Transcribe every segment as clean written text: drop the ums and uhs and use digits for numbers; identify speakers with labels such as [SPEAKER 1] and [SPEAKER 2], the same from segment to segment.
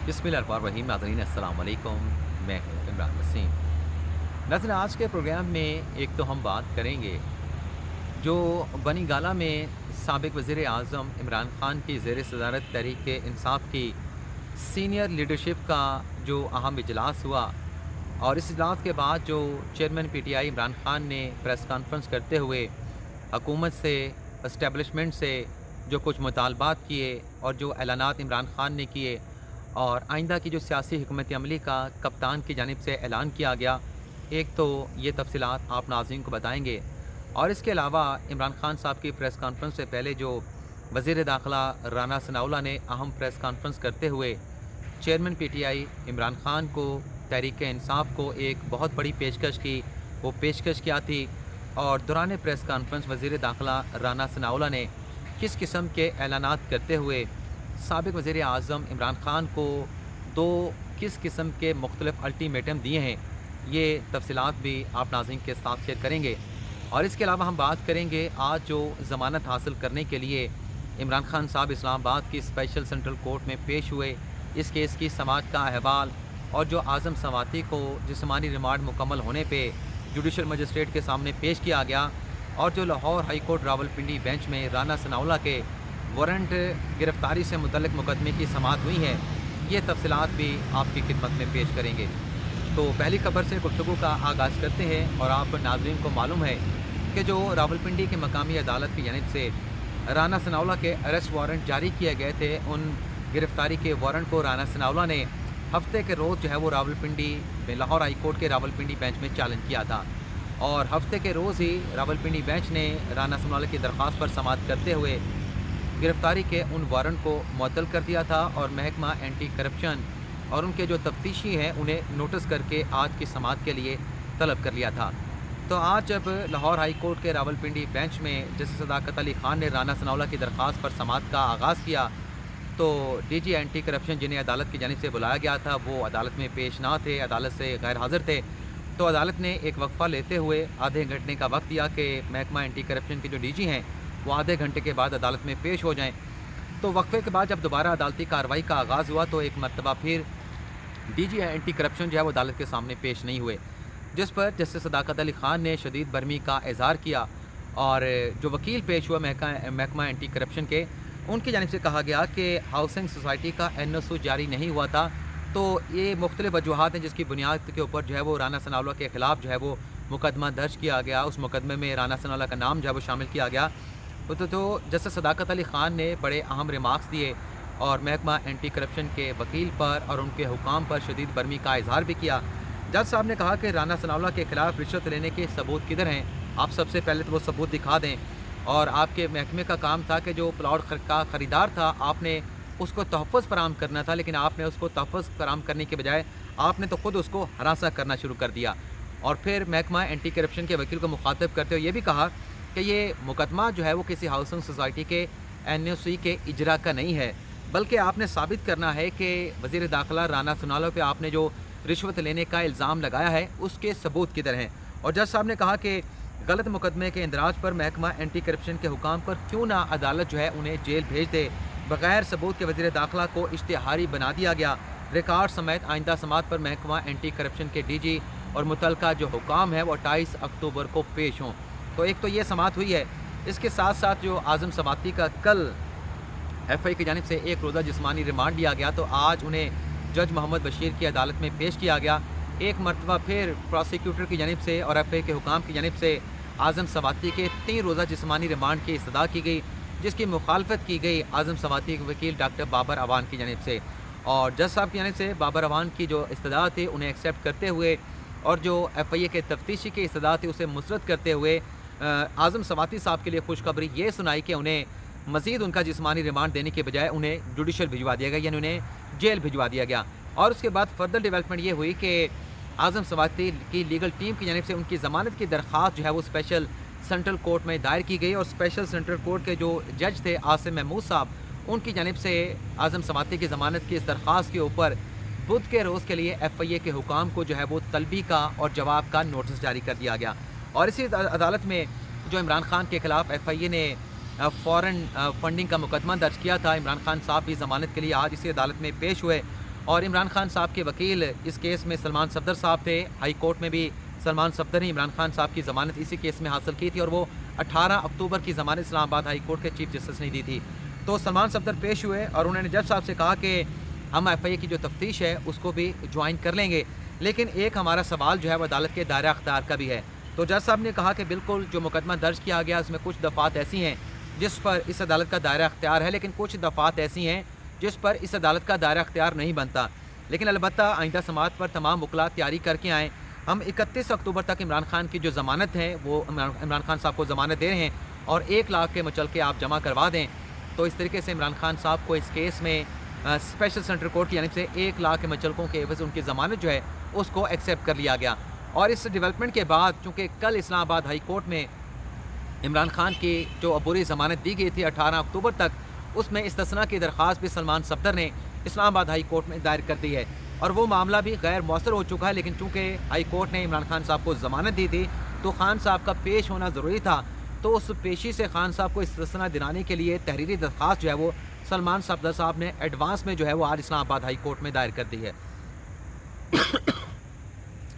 [SPEAKER 1] बिस्मिल्लाहिर्रहमानिर्रहीम। नाज़रीन अस्सलाम वालेकुम। मैं हूँ इमरान वसीम। नाज़रीन, आज के प्रोग्राम में एक तो हम बात करेंगे जो बनी गाला में साबिक़ वज़ीर आज़म इमरान ख़ान की ज़ेर सदारत तहरीक-ए-इंसाफ़ की सीनियर लीडरशिप का जो अहम इजलास हुआ, और इस इजलास के बाद जो चेयरमैन पीटीआई इमरान ख़ान ने प्रेस कॉन्फ्रेंस करते हुए हुकूमत से, एस्टेब्लिशमेंट से जो कुछ मुतालबात किए और जो ऐलानात इमरान ख़ान ने किए, और आइंदा की जो सियासी हिकमत अमली का कप्तान की जानिब से ऐलान किया गया, एक तो ये तफ़सीलात आप नाज़रीन को बताएँगे। और इसके अलावा इमरान ख़ान साहब की प्रेस कॉन्फ्रेंस से पहले जो वज़ीर दाखिला राना सनाउल्लाह ने अहम प्रेस कॉन्फ्रेंस करते हुए चेयरमैन पीटीआई इमरान ख़ान को, तहरीक-ए-इंसाफ़ को एक बहुत बड़ी पेशकश की, वो पेशकश क्या थी, और दौरान प्रेस कॉन्फ्रेंस वज़ीर दाखिला राना सनाउल्लाह ने किस किस्म के ऐलानात करते हुए साबिक़ वज़ीर आज़म इमरान ख़ान को दो किस किस्म के मुख्तलिफ़ अल्टीमेटम दिए हैं, ये तफ़सीलात भी आप नाज़रीन के साथ शेयर करेंगे। और इसके अलावा हम बात करेंगे आज जो ज़मानत हासिल करने के लिए इमरान ख़ान साहब इस्लामाबाद की स्पेशल सेंट्रल कोर्ट में पेश हुए, इस केस की समाअत का अहवाल, और जो आज़म सवाती को जिस्मानी रिमांड मुकम्मल होने पे जुडिशल मजिस्ट्रेट के सामने पेश किया गया, और जो Lahore high court Rawalpindi bench में राना सनाउल्लाह के वारंट गिरफ़्तारी से मुतल्लिक़ मुकदमे की समाअत हुई है, ये तफ़सीलात भी आपकी खिदमत में पेश करेंगे। तो पहली खबर से गुफ्तगू का आगाज़ करते हैं। और आप नाज़रीन को मालूम है कि जो रावलपिंडी की मकामी अदालत की जानिब से राना सनाउल्लाह के अरेस्ट वारंट जारी किए गए थे, उन गिरफ़्तारी के वारंट को राना सनाउल्लाह ने हफ़्ते के रोज़ जो है वो रावलपिंडी में लाहौर हाई कोर्ट के रावलपिंडी बेंच में चैलेंज किया था, और हफ़्ते के रोज़ ही रावलपिंडी बेंच ने राना सनाउल्लाह की दरख्वास्त पर समाअत करते हुए गिरफ़्तारी के उन वारंट को मुअत्तल कर दिया था, और महकमा एंटी करप्शन और उनके जो तफ्तीशी हैं उन्हें नोटिस करके आज की समाअत के लिए तलब कर लिया था। तो आज जब लाहौर हाई कोर्ट के रावलपिंडी बेंच में जस्टिस सदाकत अली ख़ान ने राना सनाउल्लाह की दरख्वास्त पर समाअत का आगाज़ किया, तो डीजी एंटी करप्शन जिन्हें अदालत की जानिब से बुलाया गया था, वो अदालत में पेश ना थे, अदालत से गैर हाज़िर थे। तो अदालत ने एक वक्फ़ा लेते हुए आधे घंटे का वक्त दिया कि महकमा एंटी करप्शन के जो डीजी हैं वो आधे घंटे के बाद अदालत में पेश हो जाएँ। तो वक्फ़े के बाद जब दोबारा अदालती कार्रवाई का आगाज़ हुआ, तो एक मरतबा फिर डीजी एंटी करप्शन जो है वो अदालत के सामने पेश नहीं हुए, जिस पर जस्टिस सदाकत अली ख़ान ने शदीद बरहमी का इज़हार किया, और जो वकील पेश हुआ महकमा एंटी करप्शन के, उनकी जानिब से कहा गया कि हाउसिंग सोसाइटी का NOC जारी नहीं हुआ था। तो ये मुख्तलिफ़ वजूहात हैं जिसकी बुनियाद के ऊपर जो है वो राना सनाउल्लाह के ख़िलाफ़ जो है वो मुकदमा दर्ज किया गया। उस मुकदमे में राना सनाउल्लाह का नाम जो है वो शामिल किया गया। तो जस्टिस सदाकत अली ख़ान ने बड़े अहम रिमार्क्स दिए, और महकमा एंटी करप्शन के वकील पर और उनके हुकाम पर शदीद बरहमी का इज़हार भी किया। जज साहब ने कहा कि राना सनाउल्लाह के ख़िलाफ़ रिश्वत लेने के सबूत किधर हैं, आप सबसे पहले तो वो सबूत दिखा दें, और आपके महकमे का काम था कि जो प्लॉट का ख़रीदार था, आपने उसको तहफ़्फ़ुज़ फ़राहम करना था, लेकिन आपने उसको तहफ़्फ़ुज़ फ़राहम करने के बजाय आपने तो ख़ुद उसको हरासा करना शुरू कर दिया। और फिर महकमा एंटी करप्शन के वकील को मुखातिब करते हुए ये भी कहा कि ये मुकदमा जो है वो किसी हाउसिंग सोसाइटी के NOC के इजरा का नहीं है, बल्कि आपने साबित करना है कि वज़ीर दाखिला राना सनाउल्लाह पे आपने जो रिश्वत लेने का इल्ज़ाम लगाया है उसके सबूत किधर हैं। और जज साहब ने कहा कि गलत मुकदमे के इंदराज पर महकमा एंटी करप्शन के हुकाम पर क्यों ना अदालत जो है उन्हें जेल भेज दे। बग़ैर सबूत के वज़ीर दाखिला को इश्तिहारी बना दिया गया। रिकॉर्ड समेत आइंदा समाअत पर महकमा एंटी करप्शन के DG और मुतल्लका जो हुकाम है वो 28 अक्टूबर को पेश हों। तो एक तो ये समाअत हुई है। इसके साथ साथ जो आज़म सवाती का कल FI की जानिब से एक रोज़ा जिस्मानी रिमांड लिया गया, तो आज उन्हें जज मोहम्मद बशीर की अदालत में पेश किया गया। एक मरतबा फिर प्रोसिक्यूटर की जानिब से और FI के हुकाम की जानिब से आज़म सवाती के 3 रोज़ा जिस्मानी रिमांड की इस्तदा की गई, जिसकी मुखालफत की गई आज़म सवाती के वकील डॉक्टर बाबर अवान की जानिब से। और जज साहब की जानिब से बाबर अवान की जो इस्तदा थी उन्हें एक्सेप्ट करते हुए, और जो FIA के तफ्तीशी की इस्तदा थी उसे मुस्तरद करते हुए आज़म सवाती साहब के लिए खुशखबरी ये सुनाई कि उन्हें मज़ीद उनका जिस्मानी रिमांड देने के बजाय उन्हें जुडिशल भिजवा दिया गया, यानी उन्हें जेल भिजवा दिया गया। और उसके बाद फर्दर डेवलपमेंट ये हुई कि आज़म सवाती की लीगल टीम की जानिब से उनकी ज़मानत की दरख्वास्त जो है वो स्पेशल सेंट्रल कोर्ट में दायर की गई, और स्पेशल सेंट्रल कोर्ट के जो जज थे आसिम महमूद साहब, उनकी जानिब से आज़म सवाती की ज़मानत की इस दरख्वास्त के ऊपर बुध के रोज़ के लिए FIA के हुकाम को जो है वो तलबी का और जवाब का नोटिस जारी कर दिया गया। और इसी अदालत में जो इमरान ख़ान के ख़िलाफ़ FIA ने फ़ॉरेन फंडिंग का मुकदमा दर्ज किया था, इमरान ख़ान साहब भी ज़मानत के लिए आज इसी अदालत में पेश हुए, اور عمران خان صاحب کے وکیل اس کیس میں سلمان صفدر صاحب تھے. ہائی کورٹ میں بھی سلمان صفدر نے عمران خان صاحب کی ضمانت اسی کیس میں حاصل کی تھی اور وہ 18 اکتوبر کی ضمانت اسلام آباد ہائی کورٹ کے چیف جسٹس نے دی تھی. تو سلمان صفدر پیش ہوئے اور انہوں نے جج صاحب سے کہا کہ ہم ایف آئی اے کی جو تفتیش ہے اس کو بھی جوائن کر لیں گے، لیکن ایک ہمارا سوال جو ہے وہ عدالت کے دائرہ اختیار کا بھی ہے. تو جج صاحب نے کہا کہ بالکل جو مقدمہ درج کیا گیا اس میں کچھ دفعات ایسی ہیں جس پر اس عدالت کا دائرہ اختیار ہے، لیکن کچھ دفعات ایسی ہیں جس پر اس عدالت کا دائرہ اختیار نہیں بنتا. لیکن البتہ آئندہ سماعت پر تمام وکلاء تیاری کر کے آئیں. ہم 31 اکتوبر تک عمران خان کی جو ضمانت ہے وہ عمران خان صاحب کو ضمانت دے رہے ہیں اور 1 لاکھ کے مچلقے آپ جمع کروا دیں. تو اس طریقے سے عمران خان صاحب کو اس کیس میں اسپیشل سینٹرل کورٹ کی جانب سے 1 لاکھ کے مچلقوں کے عوض ان کی ضمانت جو ہے اس کو ایکسیپٹ کر لیا گیا. اور اس ڈیولپمنٹ کے بعد چونکہ کل اسلام آباد ہائی کورٹ میں عمران خان کی جو عبوری ضمانت دی گئی تھی 18 اکتوبر تک، اس میں استثناء کی درخواست بھی سلمان صفدر نے اسلام آباد ہائی کورٹ میں دائر کر دی ہے اور وہ معاملہ بھی غیر مؤثر ہو چکا ہے. لیکن چونکہ ہائی کورٹ نے عمران خان صاحب کو ضمانت دی تھی تو خان صاحب کا پیش ہونا ضروری تھا. تو اس پیشی سے خان صاحب کو استثناء دلانے کے لیے تحریری درخواست جو ہے وہ سلمان صفدر صاحب نے ایڈوانس میں جو ہے وہ آج اسلام آباد ہائی کورٹ میں دائر کر دی ہے.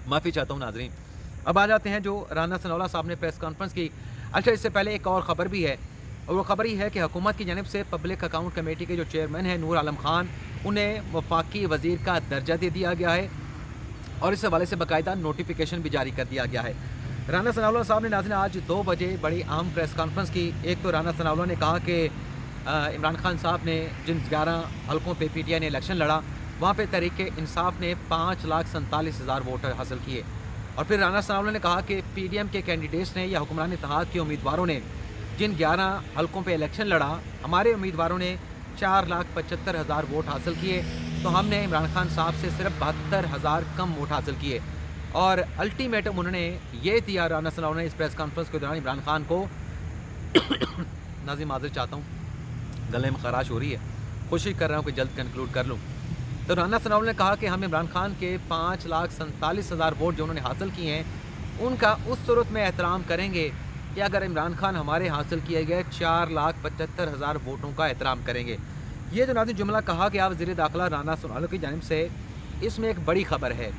[SPEAKER 1] معافی چاہتا ہوں ناظرین. اب آ جاتے ہیں جو رانا ثناءاللہ صاحب نے پریس کانفرنس کی. اچھا، اس سے پہلے ایک اور خبر بھی ہے اور وہ خبر یہ ہے کہ حکومت کی جانب سے پبلک اکاؤنٹ کمیٹی کے جو چیئرمین ہیں نور عالم خان، انہیں وفاقی وزیر کا درجہ دے دیا گیا ہے اور اس حوالے سے باقاعدہ نوٹیفیکیشن بھی جاری کر دیا گیا ہے. رانا ثناءاللہ صاحب نے ناظرین آج 2 بجے بڑی اہم پریس کانفرنس کی. ایک تو رانا ثناءاللہ نے کہا کہ عمران خان صاحب نے جن 11 حلقوں پہ پی ٹی آئی نے الیکشن لڑا وہاں پہ تحریک انصاف نے 5,47,000 ووٹ حاصل کیے. اور پھر رانا ثناءاللہ نے کہا کہ پی ڈی ایم کے کینڈیڈیٹس نے یا حکمران اتحاد کے امیدواروں نے جن 11 حلقوں پہ الیکشن لڑا، ہمارے امیدواروں نے 4,75,000 ووٹ حاصل کیے، تو ہم نے عمران خان صاحب سے صرف 72,000 کم ووٹ حاصل کیے. اور الٹیمیٹم انہوں نے یہ دیا رانا ثناءاللہ نے اس پریس کانفرنس کے دوران عمران خان کو. ناظرین معذرت چاہتا ہوں، گلے میں خراش ہو رہی ہے، کوشش کر رہا ہوں کہ جلد کنکلوڈ کر لوں. تو رانا ثناءاللہ نے کہا کہ ہم عمران خان کے 5,47,000 ووٹ جو انہوں نے حاصل کیے ہیں ان کا اس صورت میں احترام کریں گے کہ اگر عمران خان ہمارے حاصل کیے گئے 4,75,000 ووٹوں کا احترام کریں گے. یہ جو ناظرین جملہ کہا گیا وزیر داخلہ رانا ثناءاللہ کی جانب سے، اس میں ایک بڑی خبر ہے.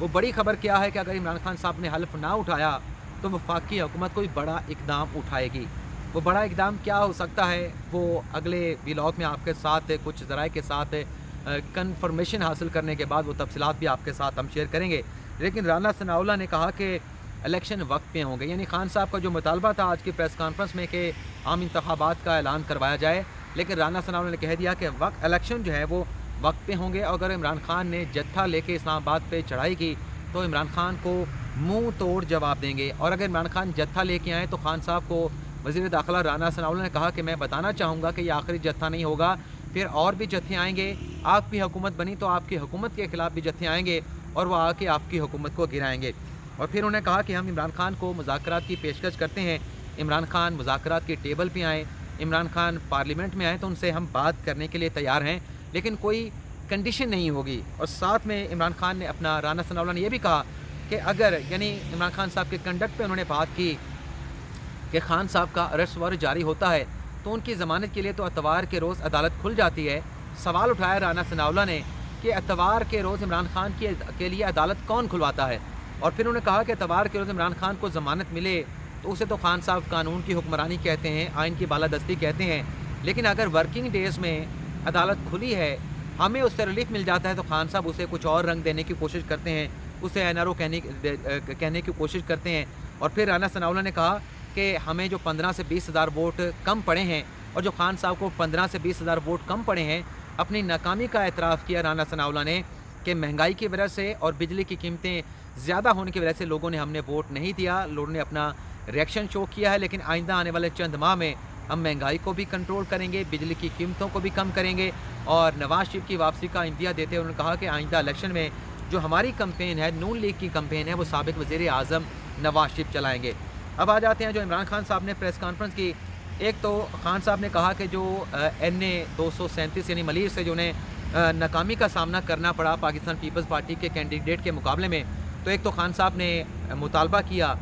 [SPEAKER 1] وہ بڑی خبر کیا ہے کہ اگر عمران خان صاحب نے حلف نہ اٹھایا تو وفاقی حکومت کوئی بڑا اقدام اٹھائے گی. وہ بڑا اقدام کیا ہو سکتا ہے وہ اگلے ولاگ میں آپ کے ساتھ کچھ ذرائع کے ساتھ کنفرمیشن حاصل کرنے کے بعد وہ تفصیلات بھی آپ کے ساتھ ہم شیئر کریں گے. لیکن رانا ثناءاللہ نے کہا کہ الیکشن وقت پہ ہوں گے، یعنی خان صاحب کا جو مطالبہ تھا آج کی پریس کانفرنس میں کہ عام انتخابات کا اعلان کروایا جائے، لیکن رانا ثناءاللہ نے کہہ دیا کہ الیکشن جو ہے وہ وقت پہ ہوں گے. اور اگر عمران خان نے جتھا لے کے اسلام آباد پہ چڑھائی کی تو عمران خان کو منہ توڑ جواب دیں گے. اور اگر عمران خان جتھا لے کے آئیں تو خان صاحب کو وزیر داخلہ رانا ثناءاللہ نے کہا کہ میں بتانا چاہوں گا کہ یہ آخری جتھا نہیں ہوگا، پھر اور بھی جتھے آئیں گے. آپ کی حکومت بنی تو آپ کی حکومت کے خلاف بھی جتھے آئیں گے اور وہ آ کے آپ کی حکومت کو گرائیں گے. اور پھر انہوں نے کہا کہ ہم عمران خان کو مذاکرات کی پیشکش کرتے ہیں، عمران خان مذاکرات کے ٹیبل پہ آئیں، عمران خان پارلیمنٹ میں آئیں تو ان سے ہم بات کرنے کے لیے تیار ہیں، لیکن کوئی کنڈیشن نہیں ہوگی. اور ساتھ میں عمران خان نے اپنا رانا ثناءاللہ نے یہ بھی کہا کہ اگر یعنی عمران خان صاحب کے کنڈکٹ پہ انہوں نے بات کی کہ خان صاحب کا ارسٹ وارنٹ جاری ہوتا ہے تو ان کی ضمانت کے لیے تو اتوار کے روز عدالت کھل جاتی ہے. سوال اٹھایا رانا ثناءاللہ نے کہ اتوار کے روز عمران خان کے لیے عدالت کون کھلواتا ہے. اور پھر انہوں نے کہا کہ اتوار کے روز عمران خان کو ضمانت ملے تو اسے تو خان صاحب قانون کی حکمرانی کہتے ہیں، آئین کی بالادستی کہتے ہیں، لیکن اگر ورکنگ ڈیز میں عدالت کھلی ہے ہمیں اس سے ریلیف مل جاتا ہے تو خان صاحب اسے کچھ اور رنگ دینے کی کوشش کرتے ہیں، اسے این آر او کہنے کی کوشش کرتے ہیں. اور پھر رانا ثناءاللہ نے کہا کہ ہمیں جو 15 سے 20,000 ووٹ کم پڑے ہیں اور جو خان صاحب کو 15 سے 20,000 ووٹ کم پڑے ہیں، اپنی ناکامی کا اعتراف کیا رانا ثناءاللہ نے کہ مہنگائی کی وجہ سے اور بجلی کی قیمتیں زیادہ ہونے کی وجہ سے لوگوں نے ہم نے ووٹ نہیں دیا، لوگوں نے اپنا ریئیکشن شو کیا ہے، لیکن آئندہ آنے والے چند ماہ میں ہم مہنگائی کو بھی کنٹرول کریں گے، بجلی کی قیمتوں کو بھی کم کریں گے. اور نواز شریف کی واپسی کا اندیا دیتے ہوئے انہوں نے کہا کہ آئندہ الیکشن میں جو ہماری کمپین ہے، نون لیگ کی کمپین ہے، وہ سابق وزیر اعظم نواز شریف چلائیں گے. اب آ جاتے ہیں جو عمران خان صاحب نے پریس کانفرنس کی. ایک تو خان صاحب نے کہا کہ جو NA 237 یعنی ملیر سے جو انہیں ناکامی کا سامنا کرنا پڑا پاکستان پیپلز پارٹی کے کینڈیڈیٹ کے مقابلے میں، تو ایک تو خان صاحب نے مطالبہ کیا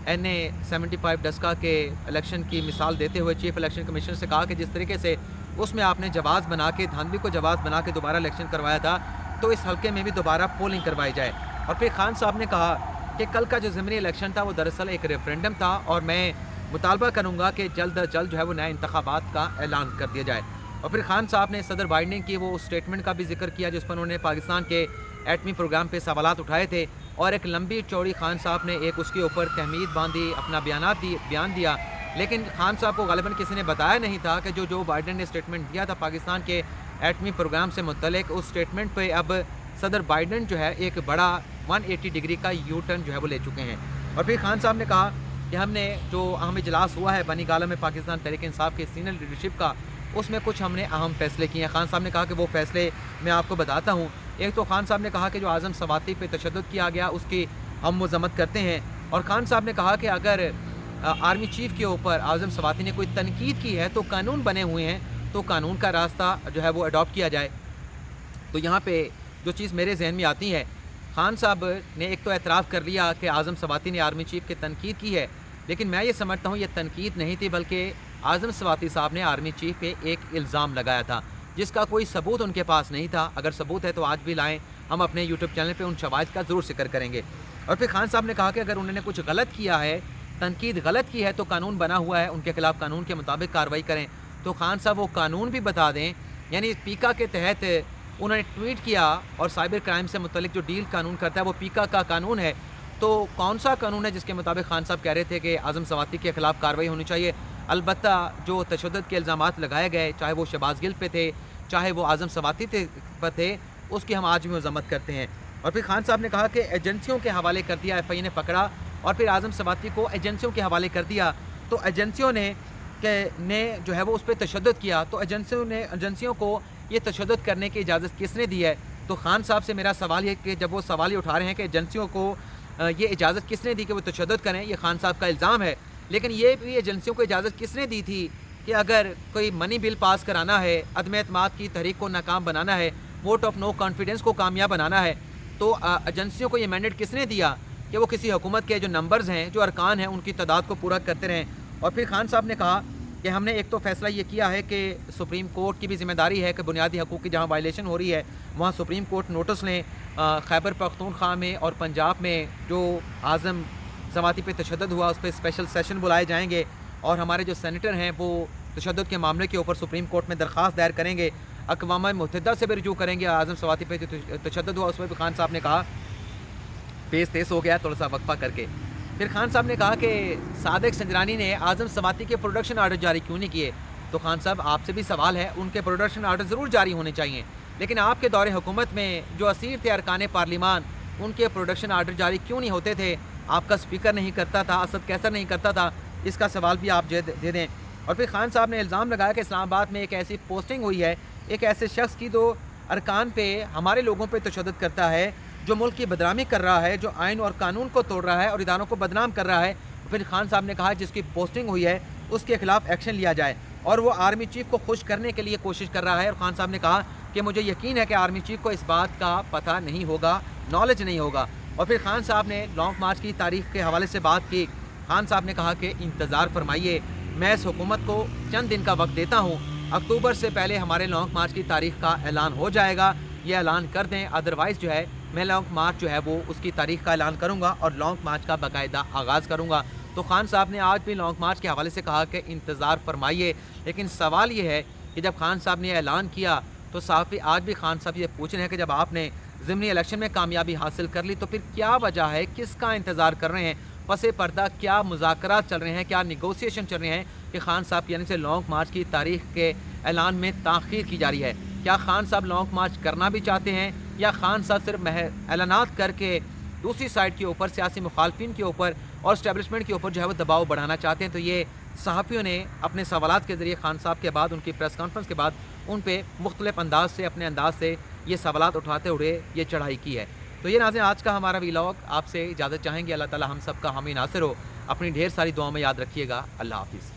[SPEAKER 1] NA 75 ڈسکا کے الیکشن کی مثال دیتے ہوئے چیف الیکشن کمیشنر سے کہا کہ جس طریقے سے اس میں آپ نے جواز بنا کے دھاندلی کو جواز بنا کے دوبارہ الیکشن کروایا تھا، तो इस हल्के में भी दोबारा पोलिंग करवाई जाए। और फिर खान साहब ने कहा कि कल का जो ज़िमनी इलेक्शन था वो दरअसल एक रेफरेंडम था और मैं मुतालबा करूँगा कि जल्द अज जल्द जो है वो नए इंतखाबात का ऐलान कर दिया जाए। और फिर खान साहब ने सदर बाइडेन की वो स्टेटमेंट का भी जिक्र किया जिस पर उन्होंने पाकिस्तान के एटमी प्रोग्राम पे सवालात उठाए थे और एक लंबी चौड़ी खान साहब ने एक उसके ऊपर तहमीद बांधी, अपना बयान दिया। लेकिन खान साहब को गालिबन किसी ने बताया नहीं था कि जो बाइडेन ने स्टेटमेंट दिया था पाकिस्तान के एटमी प्रोग्राम से मुतल्लिक, उस स्टेटमेंट पे अब सदर बाइडेन जो है एक बड़ा 180 डिग्री का यू टर्न जो है वो ले चुके हैं। और फिर खान साहब ने कहा कि हमने जो अहम इजलास हुआ है बनी गाला में पाकिस्तान तहरीक इंसाफ के सीनियर लीडरशिप का, उसमें कुछ हमने अहम फैसले किए हैं। खान साहब ने कहा कि वो फैसले मैं आपको बताता हूँ। एक तो खान साहब ने कहा कि जो आज़म सवाती पे तशद्दुद किया गया उसकी हम मज़म्मत करते हैं। और खान साहब ने कहा कि अगर आर्मी चीफ़ के ऊपर आज़म सवाती ने कोई तनकीद की है तो कानून बने हुए हैं, तो कानून का रास्ता जो है वो अडॉप्ट किया जाए। तो यहाँ पे जो चीज़ मेरे जहन में आती है, खान साहब ने एक तो एतराफ़ कर लिया कि आज़म सवाती ने आर्मी चीफ़ की तनकीद की है, लेकिन मैं ये समझता हूँ ये तनकीद नहीं थी बल्कि आज़म सवाती साहब ने आर्मी चीफ़ पे एक इल्ज़ाम लगाया था जिसका कोई सबूत उनके पास नहीं था। अगर सबूत है तो आज भी लाएँ, हम अपने यूट्यूब चैनल पे उन शवाहिद का ज़रूर जिक्र करेंगे। और फिर खान साहब ने कहा कि अगर उन्होंने कुछ गलत किया है, तनकीद गलत की है, तो कानून बना हुआ है, उनके खिलाफ़ कानून के मुताबिक कार्रवाई करें। तो खान साहब वो कानून भी बता दें, यानी पीका के तहत उन्होंने ट्वीट किया और साइबर क्राइम से मुतल्लिक जो डील कानून करता है वो पीका का कानून है। तो कौन सा कानून है जिसके मुताबिक खान साहब कह रहे थे कि आज़म सवाती के खिलाफ़ कार्रवाई होनी चाहिए। अलबत्ता जो तशद्दुद के इल्ज़ामात लगाए गए, चाहे वो शहबाज गिल पे थे, चाहे वो आज़म सवाती पर थे, उसकी हम आज भी मज़म्मत करते हैं। और फिर खान साहब ने कहा कि एजेंसियों के हवाले कर दिया, FI ने पकड़ा और फिर आज़म सवाती को एजेंसियों के हवाले कर दिया। तो एजेंसियों ने जो है वो उस पर तशद्दुद किया, तो एजेंसियों को ये तशद्दुद करने की इजाज़त किसने दी है। तो खान साहब से मेरा सवाल है कि जब वो सवाल ये उठा रहे हैं कि एजेंसियों को ये इजाज़त किसने दी कि वो तशद्दुद करें, ये खान साहब का इल्ज़ाम है, लेकिन ये भी एजेंसियों को इजाज़त किसने दी थी कि अगर कोई मनी बिल पास कराना है, अदम एतमाद की तहरीक को नाकाम बनाना है, वोट ऑफ नो कॉन्फिडेंस को कामयाब बनाना है, तो एजेंसियों को ये मैंडेट किसने दिया कि वो किसी हुकूमत के जो नंबर्स हैं, जो अरकान हैं, उनकी तादाद को पूरा करते रहें। और फिर खान साहब ने कहा कि हमने एक तो फ़ैसला ये किया है कि सुप्रीम कोर्ट की भी ज़िम्मेदारी है कि बुनियादी हकूक़ की जहाँ वायलेशन हो रही है वहाँ सुप्रीम कोर्ट नोटिस लें। खैबर पख्तूनख्वा में और पंजाब में जो आज़म सवाती पे तशद्दुद हुआ उस पर स्पेशल सेशन बुलाए जाएंगे और हमारे जो सेनेटर हैं वो तशद्दुद के मामले के ऊपर सुप्रीम कोर्ट में दरख्वास्त दायर करेंगे, अक़वाम मुत्तहिदा से भी रजू करेंगे। आज़म सवाती पे तशद्दुद हुआ उस पर भी खान साहब ने कहा, पेश तेज़ हो गया थोड़ा सा वक्फा करके। फिर खान साहब ने कहा कि सादिक संजरानी ने आज़म सवाती के प्रोडक्शन आर्डर जारी क्यों नहीं किए। तो खान साहब आपसे भी सवाल है, उनके प्रोडक्शन आर्डर ज़रूर जारी होने चाहिए, लेकिन आपके दौरे हुकूमत में जो असीर थे अरकान पार्लिमान, उनके प्रोडक्शन आर्डर जारी क्यों नहीं होते थे। आपका स्पीकर नहीं करता था, असद कैसर नहीं करता था, इसका सवाल भी आप दे दें। और फिर खान साहब ने इल्ज़ाम लगाया कि इस्लामाबाद में एक ऐसी पोस्टिंग हुई है एक ऐसे शख्स की जो अरकान पे हमारे लोगों पे तशद्दुद करता है, जो मुल्क की बदनामी कर रहा है, जो आइन और कानून को तोड़ रहा है और इदारों को बदनाम कर रहा है। फिर खान साहब ने कहा जिसकी पोस्टिंग हुई है उसके खिलाफ एक्शन लिया जाए और वो आर्मी चीफ़ को खुश करने के लिए कोशिश कर रहा है। और खान साहब ने कहा कि मुझे यकीन है कि आर्मी चीफ़ को इस बात का पता नहीं होगा, नॉलेज नहीं होगा। और फिर खान साहब ने लॉन्ग मार्च की तारीख के हवाले से बात की। खान साहब ने कहा कि इंतज़ार फरमाइए, मैं इस हुकूमत को चंद दिन का वक्त देता हूँ, अक्टूबर से पहले हमारे लॉन्ग मार्च की तारीख का ऐलान हो जाएगा, ये ऐलान कर दें, अदरवाइज़ जो है मैं लॉन्ग मार्च जो है वो उसकी तारीख का ऐलान करूँगा और लॉन्ग मार्च का बाकायदा आगाज़ करूँगा। तो खान साहब ने आज भी लॉन्ग मार्च के हवाले से कहा कि इंतज़ार फरमाइए। लेकिन सवाल ये है कि जब खान साहब ने ऐलान किया तो साफ़ी आज भी खान साहब ये पूछ रहे हैं कि जब आपने ज़िमनी इलेक्शन में कामयाबी हासिल कर ली तो फिर क्या वजह है, किसका इंतज़ार कर रहे हैं, पसे पर्दा क्या मुज़ाकरात चल रहे हैं, क्या निगोसिएशन चल रहे हैं कि खान साहब की यानी से लॉन्ग मार्च की तारीख के ऐलान में ताख़ीर की जा रही है। क्या खान साहब लॉन्ग मार्च करना भी चाहते हैं या खान साहब सिर्फ ऐलानात करके दूसरी साइड के ऊपर सियासी मुखालफिन के ऊपर और इस्टेब्लिशमेंट के ऊपर जो है वो दबाव बढ़ाना चाहते हैं। तो ये सहाफ़ियों ने अपने सवालात के ज़रिए खान साहब के बाद उनकी प्रेस कॉन्फ्रेंस के बाद उन पे मुख्तलिफ अंदाज से अपने अंदाज से ये सवालात उठाते हुए ये चढ़ाई की है। तो ये नाज़रीन आज का हमारा व्लॉग, आपसे इजाज़त चाहेंगे। अल्लाह ताला हम सब का हामी नासिर हो। अपनी ढेर सारी दुआओं में याद रखिएगा। अल्लाह हाफ़िज़।